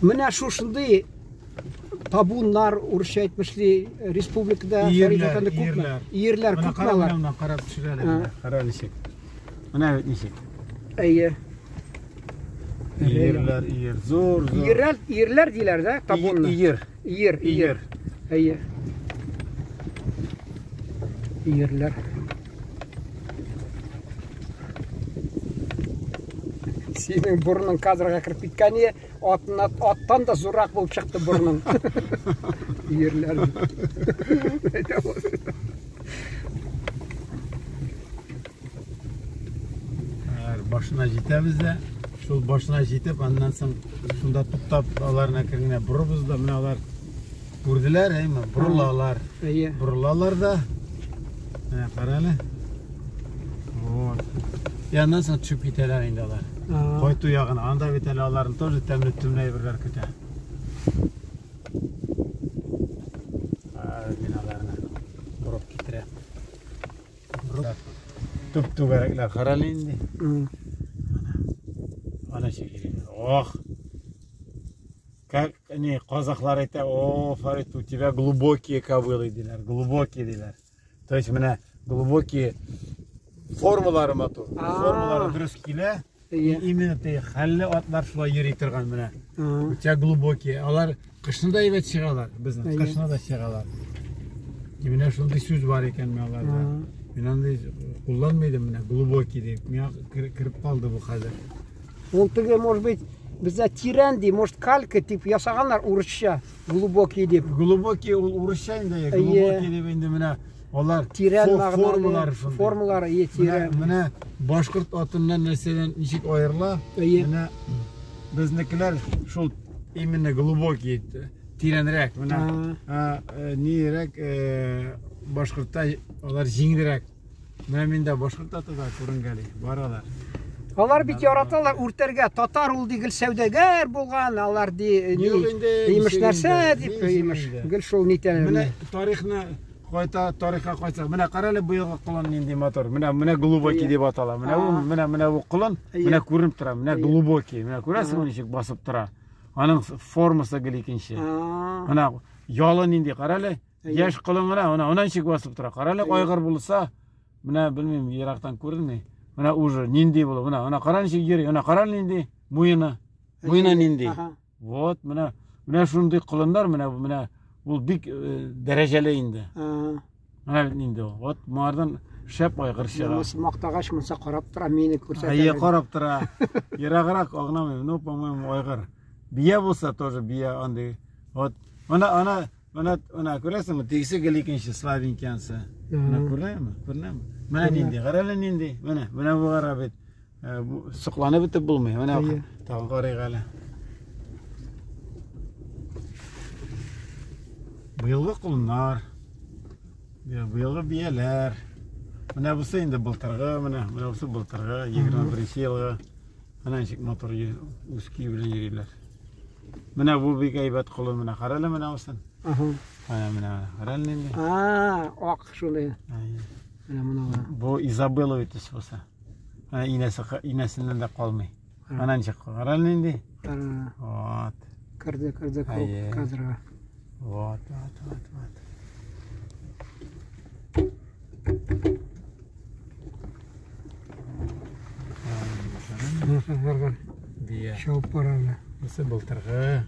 Менә шушындый табуннар урысча әйтмешли республикада Фәридәгә күпме? Ирләр күпме алар? Менә карап төшерәләр. Кара ничек. Менә бит ничек. Әйе. Ирләр, зур. Ирләр диләр дә табунны. Ир. Әйе. Ирләр. Синең бурның кадрга кирип киткәне аттан да зуррак булып чыкты бурның. Ирләр. Başına җитәбез дә, шул башына җитеп, аннан соң шунда туктап, аларны кергәнә бурыбыз да, менә алар күрделәр, әйме, бурылалар. Бурылалар да. Менә карале. Вот. Яннан соң төшүп китәләр инде алар. Кайту ягына, анда бит әле аларны тоже тәмле түмнәй берләр көтә. Мин аларны бурып китерә. Түп-түгәрәкләр карале инде. Ana şekeri. Oh. Как они казахлар әйтә, о, Фарид, у тебя глубокие кобылы диләр, глубокие диләр. То есть менә глубокие формалары матур. Формалары дөрес килә. Именно те хәлле атлар шулай йөри торган менә. У тебя глубокие. Алар кышында әйбәт чыгалар, безнең кышына да чыгалар. Менә шундый сүз бар икән менә аларда. Мин аны кулланмыйдым менә глубокий дип. Миңа кирип калды бу хәзер. Ол теге, может быть, бездә тирән ди, может, калька тип ясаганнар урысча, глубокий дип. Глубокий ул урысча инде, глубокий дип инде менә алар формалары тирән. Менә башкорт атыннан нәрсәдән ничек аерыла? Менә безнекеләр шул именно глубокий, тирәнрәк. Менә нирәк башкортта алар җиңелрәк. Менә миндә башкорт атыда күренгәли, баралар. Алар бит яраталар үртәргә, татар ул дигел сәүдәгәр булган, алар имеш нәрсә дип, имеш. Гел шул нитәләр. Менә тарихны тарихка кайтсак, менә карале быелгы кулын нинди мотор. Менә глубокий дип атала. Менә бу кулын, менә күренеп тора, менә глубокий. Менә күрәсең ничек басып тора. Аның формасы гел икенче. Менә ялы нинди карале, яшь кулын гына, ничек басып тора. Карале айгыр булса, менә белмим, ерактан күренми. Менә уже нинди булып, менә кара ничек йөри, менә карал нинди, муена нинди. Вот, менә шундый кылындар, менә ул бик дәрәҗәле инде. Менә нинди ул. Вот, моңардан шәп айгыр чыга. Мактагач монса карап тора, мине күрсәтә. Әйе, карап тора. Ераграк агнамый, ну, по-моему, айгыр. Бия булса тоже бия андый. Вот, менә күрәсеңме, тегесе гел икенче слабенькиянсы. Менә күрәме? Менә нинди, карале нинди. Менә бу кара бит. Сукланып битеп булмый. Менә тагын карыйк әле. Быелгы кулыннар. Быелгы бияләр. Менә бусы инде былтыргы, менә бусы былтыргы, 21 елгы. Менә ничек мотор үски белән йөриләр. Менә бу бик әйбәт кулын, менә карале менә бусын. Менә карале нинди. Ак шулай. Bu Изабелла ütüsü olsa. İğnesinden de kalmıyor. Anan çık. Karal neydi? Evet. Kırdı kadra. Evet. Şov paralı. Nasıl bultarı?